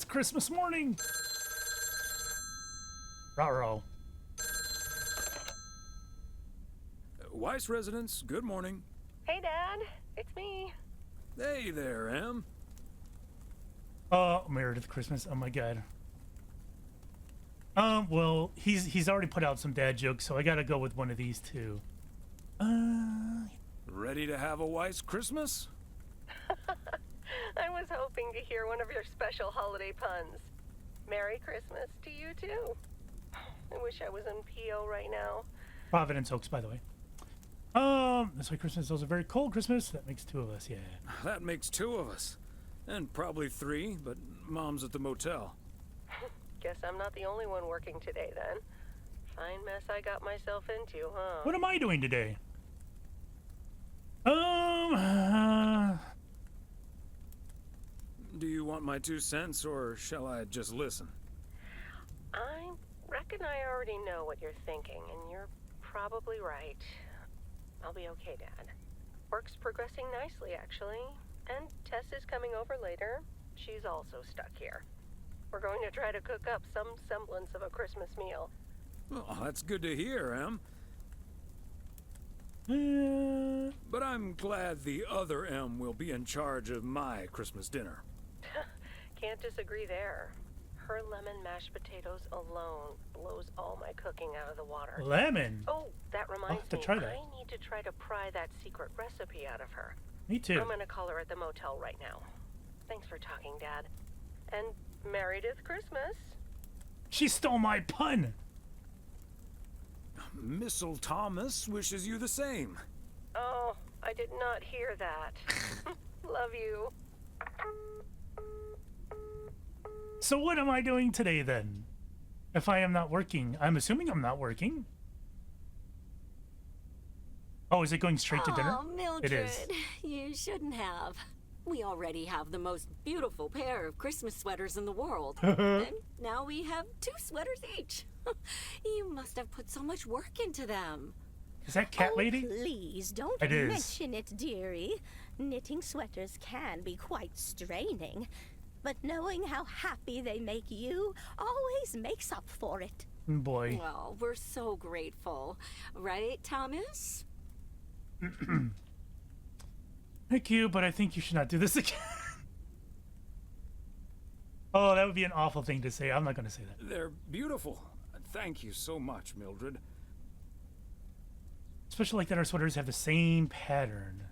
It's Christmas morning. Ruh-roh. Weiss residence, good morning. Hey, Dad. It's me. Hey there, Em. Oh, Meredith Christmas. Oh my god. Well, he's already put out some dad jokes, so I gotta go with one of these too. Ready to have a Weiss Christmas? I was hoping to hear one of your special holiday puns. Merry Christmas to you, too. I wish I was in PO right now. Providence Oaks, by the way. This way Christmas is also very cold Christmas. That makes two of us, yeah. That makes two of us. And probably three, but Mom's at the motel. Guess I'm not the only one working today, then. Fine mess I got myself into, huh? What am I doing today? Do you want my 2 cents, or shall I just listen? I reckon I already know what you're thinking, and you're probably right. I'll be okay, Dad. Work's progressing nicely, actually. And Tess is coming over later. She's also stuck here. We're going to try to cook up some semblance of a Christmas meal. Well, that's good to hear, Em. But I'm glad the other M will be in charge of my Christmas dinner. Can't disagree there. Her lemon mashed potatoes alone blows all my cooking out of the water. Lemon? Oh, that reminds me. Try that. I need to try to pry that secret recipe out of her. Me too. I'm gonna call her at the motel right now. Thanks for talking, Dad. And Meredith Christmas. She stole my pun. Missile Thomas wishes you the same. Oh, I did not hear that. Love you. So what am I doing today then? If I am not working, I'm assuming I'm not working. Oh, is it going straight to dinner? Oh, Mildred, it is. You shouldn't have. We already have the most beautiful pair of Christmas sweaters in the world. And now we have 2 sweaters each. You must have put so much work into them. Is that cat lady? Please don't It is. mention it, dearie. Knitting sweaters can be quite straining, but knowing how happy they make you always makes up for it. Boy. Well, we're so grateful. Right, Thomas? Thank you, but I think you should not do this again. Oh, that would be an awful thing to say. I'm not going to say that. They're beautiful. Thank you so much, Mildred. Especially like that our sweaters have the same pattern.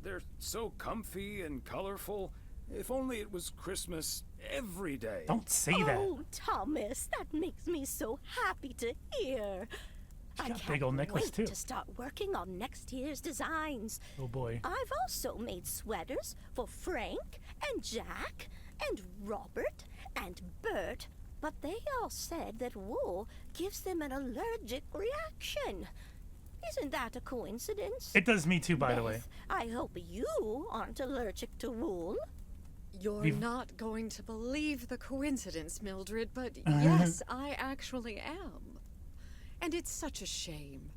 They're so comfy and colorful. If only it was Christmas every day. Don't say that. Oh, Thomas, that makes me so happy to hear. She I got a can't big old necklace, wait too. to start working on next year's designs. Oh boy. I've also made sweaters for Frank and Jack and Robert and Bert, but they all said that wool gives them an allergic reaction. Isn't that a coincidence? It does me too, by the way. Beth, I hope you aren't allergic to wool. You're not going to believe the coincidence, Mildred, but yes, I actually am. And it's such a shame.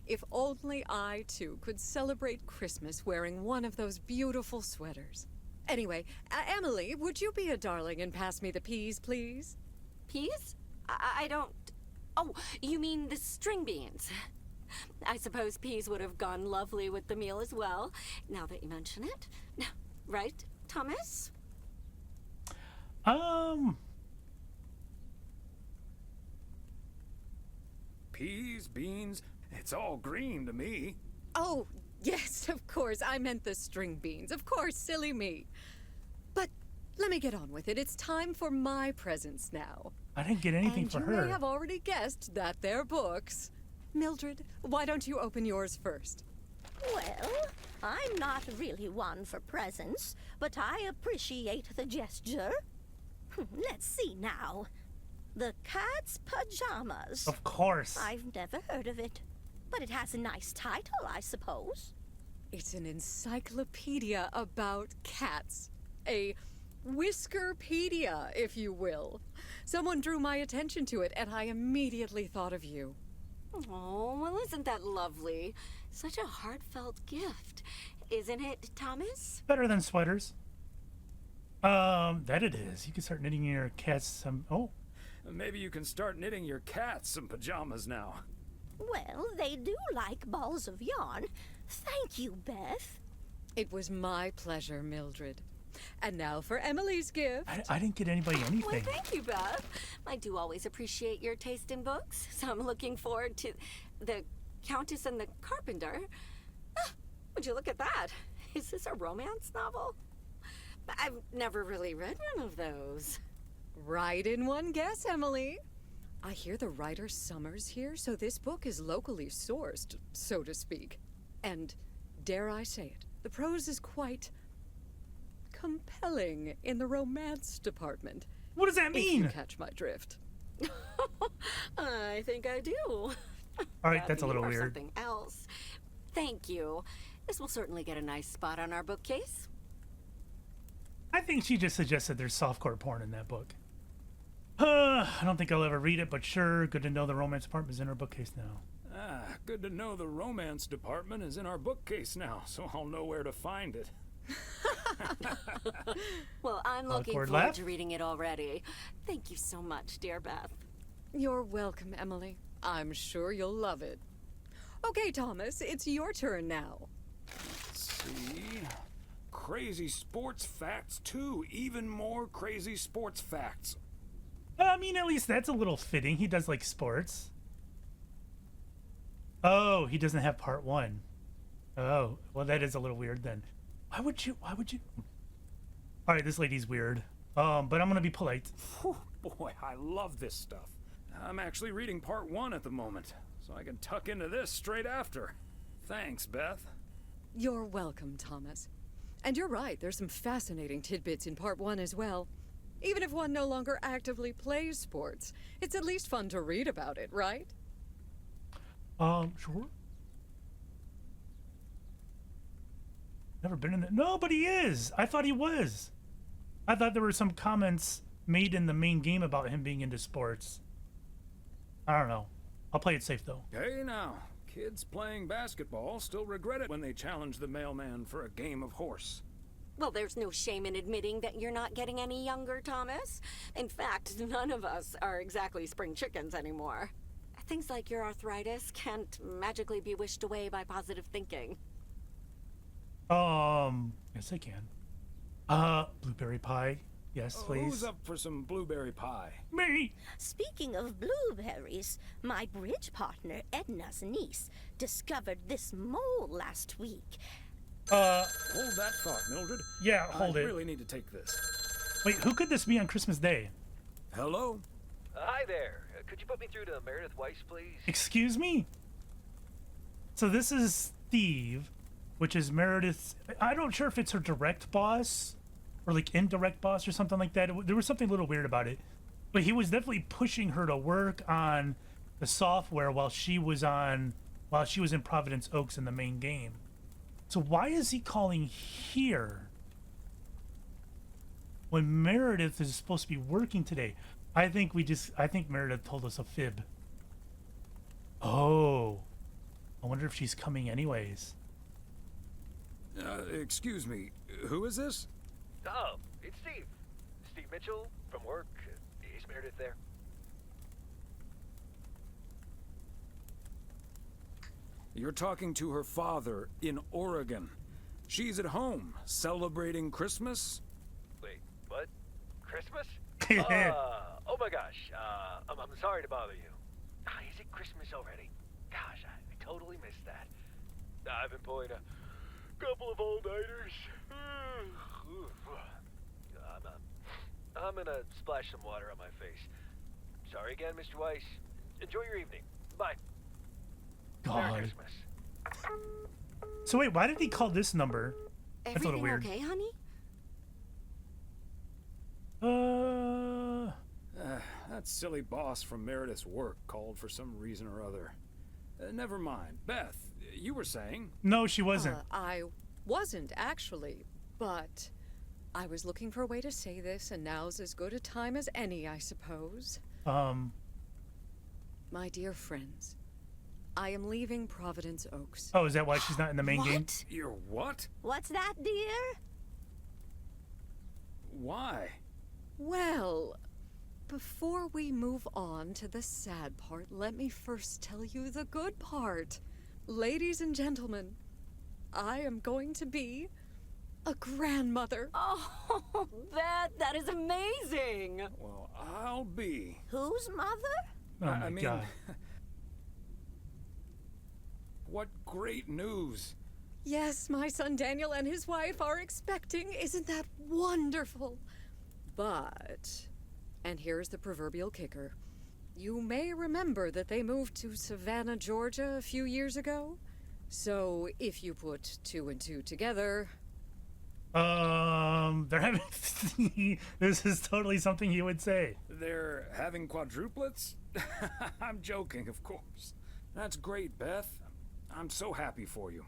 If only I, too, could celebrate Christmas wearing one of those beautiful sweaters. Anyway, Emily, would you be a darling and pass me the peas, please? Peas? I don't... Oh, you mean the string beans. I suppose peas would have gone lovely with the meal as well, now that you mention it. Right, Thomas? Peas, beans, it's all green to me. Oh, yes, of course. I meant the string beans. Of course, silly me. But let me get on with it. It's time for my presents now. I didn't get anything for And her. you may have already guessed that they're books. Mildred, why don't you open yours first? Well, I'm not really one for presents, but I appreciate the gesture. Let's see now. The Cat's Pajamas. Of course. I've never heard of it, but it has a nice title, I suppose. It's an encyclopedia about cats. A Whiskerpedia, if you will. Someone drew my attention to it, and I immediately thought of you. Oh, well, isn't that lovely? Such a heartfelt gift. Isn't it, Thomas? Better than sweaters. That it is. You can start knitting your cats some. Oh, Maybe you can start knitting your cats some pajamas now. Well, they do like balls of yarn. Thank you, Beth. It was my pleasure, Mildred. And now for Emily's gift. I didn't get anybody Well, anything. thank you, Beth. I do always appreciate your taste in books, so I'm looking forward to The Countess and the Carpenter. Ah, would you look at that? Is this a romance novel? I've never really read one of those. Right in one guess, Emily. I hear the writer Summer's here, so this book is locally sourced, so to speak. And, dare I say it, the prose is quite compelling in the romance department. What does that If mean? you catch my drift. I think I do. All right, that's a Maybe little or weird. Something else. Thank you. This will certainly get a nice spot on our bookcase. I think she just suggested there's softcore porn in that book. I don't think I'll ever read it, but sure, good to know the romance department is in our bookcase now. Ah, good to know the romance department is in our bookcase now, so I'll know where to find it. Well, I'm looking Awkward forward laugh. to reading it already. Thank you so much, dear Beth. You're welcome, Emily. I'm sure you'll love it. Okay, Thomas, it's your turn now. Let's see. Crazy sports facts, too. Even more crazy sports facts. I mean, at least that's a little fitting. He does like sports. Oh, he doesn't have part 1. Oh, well, that is a little weird then. Why would you? All right, this lady's weird. But I'm gonna be polite. Whew, boy, I love this stuff. I'm actually reading part 1 at the moment, so I can tuck into this straight after. Thanks, Beth. You're welcome, Thomas. And you're right, there's some fascinating tidbits in part 1 as well. Even if one no longer actively plays sports, it's at least fun to read about it, right? Sure. Never been in it. No, but he is. I thought he was. I thought there were some comments made in the main game about him being into sports. I don't know. I'll play it safe though. Hey now, kids playing basketball still regret it when they challenge the mailman for a game of horse. Well, there's no shame in admitting that you're not getting any younger, Thomas. In fact, none of us are exactly spring chickens anymore. Things like your arthritis can't magically be wished away by positive thinking. Yes I can. Blueberry pie. Yes, please. Who's up for some blueberry pie? Me! Speaking of blueberries, my bridge partner, Edna's niece, discovered this mole last week. Hold that thought, Mildred. Yeah, hold I it. really need to take this. Wait, who could this be on Christmas Day? Hello? Hi there. Could you put me through to Meredith Weiss, please? Excuse me? So this is Steve, which is Meredith's... I'm not sure if it's her direct boss or like indirect boss or something like that. There was something a little weird about it. But he was definitely pushing her to work on the software while she was in Providence Oaks in the main game. So why is he calling here when Meredith is supposed to be working today? I think Meredith told us a fib. Oh, I wonder if she's coming anyways. Excuse me, who is this? Oh, it's Steve. Steve Mitchell from work. Is Meredith there? You're talking to her father in Oregon. She's at home, celebrating Christmas? Wait, what? Christmas? Oh my gosh. I'm sorry to bother you. Is it Christmas already? Gosh, I totally missed that. I've been pulling a couple of all-nighters. I'm gonna splash some water on my face. Sorry again, Mr. Weiss. Enjoy your evening. Bye. Merry God. Christmas. So wait, why did he call this number? That's a little Everything weird. okay, honey? That silly boss from Meredith's work called for some reason or other. Never mind. Beth, you were saying? No, she wasn't. I wasn't, actually, but I was looking for a way to say this, and now's as good a time as any, I suppose. My dear friends, I am leaving Providence Oaks. Oh, is that why she's not in the main game? What? You're what? What's that, dear? Why? Well, before we move on to the sad part, let me first tell you the good part. Ladies and gentlemen, I am going to be a grandmother. Oh, Beth, that is amazing. Well, I'll be. Whose mother? Oh my I mean, god. what great news. Yes, my son Daniel and his wife are expecting. Isn't that wonderful? But, and here's the proverbial kicker. You may remember that they moved to Savannah, Georgia a few years ago. So if you put 2 and 2 together... They're having. This is totally something you would say. They're having quadruplets? I'm joking, of course. That's great, Beth. I'm so happy for you.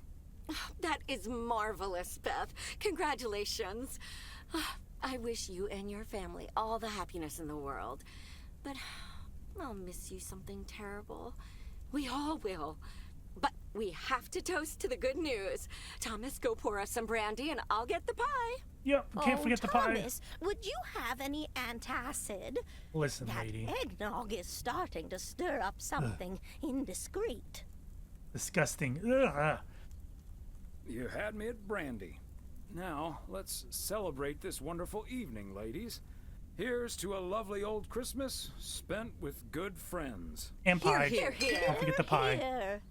That is marvelous, Beth. Congratulations. I wish you and your family all the happiness in the world. But I'll miss you something terrible. We all will. But we have to toast to the good news. Thomas, go pour us some brandy and I'll get the pie. Yep, can't forget the pie. Thomas, would you have any antacid? Listen, That lady. eggnog is starting to stir up something indiscreet. Disgusting. Ugh. You had me at brandy. Now, let's celebrate this wonderful evening, ladies. Here's to a lovely old Christmas spent with good friends. And pie. Here, here. Don't forget the pie. Here.